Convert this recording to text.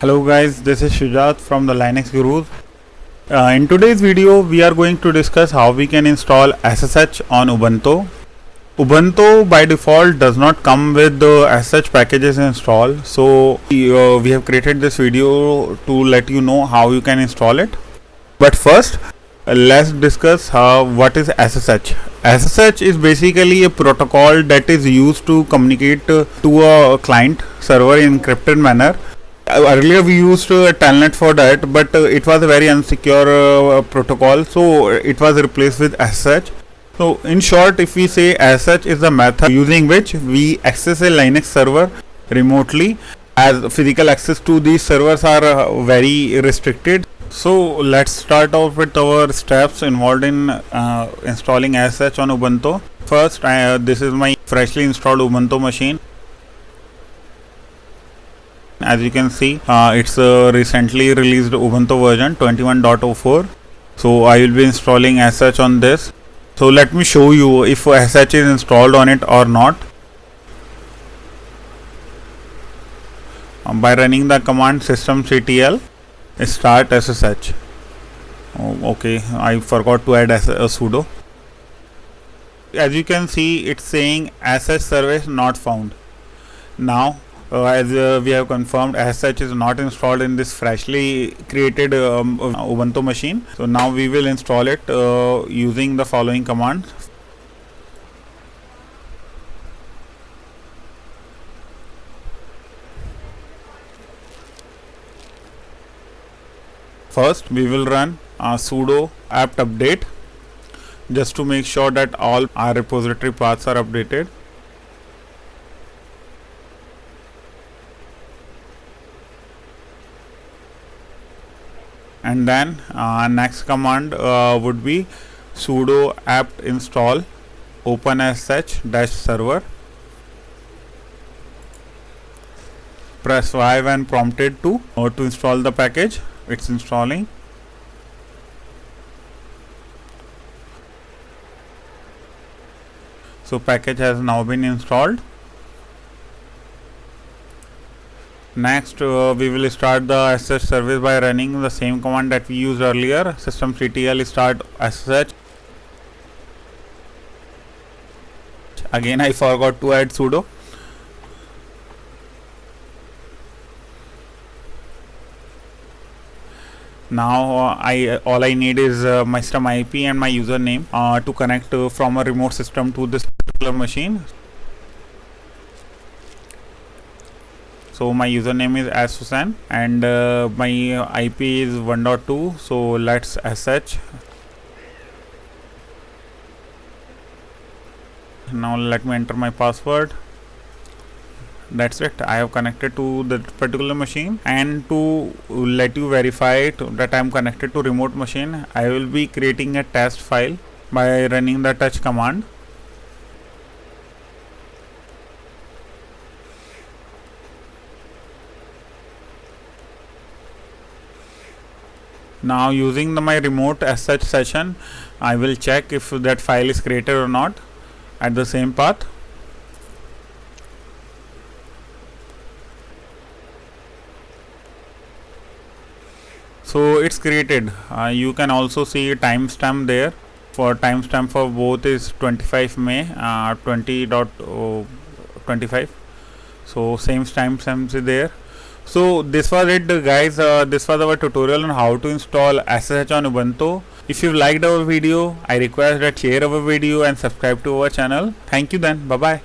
Hello guys, this is Shujat from the Linux Gurus. In today's video, we are going to discuss how we can install SSH on Ubuntu. Ubuntu by default does not come with the SSH packages installed, so we have created this video to let you know how you can install it. But first, let's discuss what is SSH. SSH is basically a protocol that is used to communicate to a client server in encrypted manner. Earlier we used telnet for that, but it was a very unsecure protocol, so it was replaced with SSH. So in short, if we say SSH is the method using which we access a Linux server remotely, as physical access to these servers are very restricted. So let's start off with our steps involved in installing SSH on Ubuntu. First, this is my freshly installed Ubuntu machine. As you can see, it's recently released Ubuntu version 21.04. So I will be installing SSH on this. So let me show you if SSH is installed on it or not. By running the command systemctl start SSH. Okay, I forgot to add a sudo. As you can see, it's saying SSH service not found. Now as we have confirmed, SSH is not installed in this freshly created Ubuntu machine. So now we will install it using the following commands. First, we will run sudo apt update just to make sure that all our repository paths are updated. And then next command would be sudo apt install openssh-server. Press Y when prompted to install the package. It's installing. So package has now been installed. Next, we will start the SSH service by running the same command that we used earlier, systemctl start SSH. Again, I forgot to add sudo. Now all I need is my system IP and my username to connect from a remote system to this particular machine. So my username is assusan and my IP is 1.2. So let's SSH. Now let me enter my password. That's it. I have connected to that particular machine, and to let you verify it that I am connected to remote machine, I will be creating a test file by running the touch command. Now using my remote SSH session, I will check if that file is created or not at the same path. So it's created. You can also see a timestamp there. For timestamp for both is 25 May 20.25. So same timestamp is there. So this was it guys, this was our tutorial on how to install SSH on Ubuntu. If you liked our video, I request that share our video and subscribe to our channel. Thank you then, bye bye.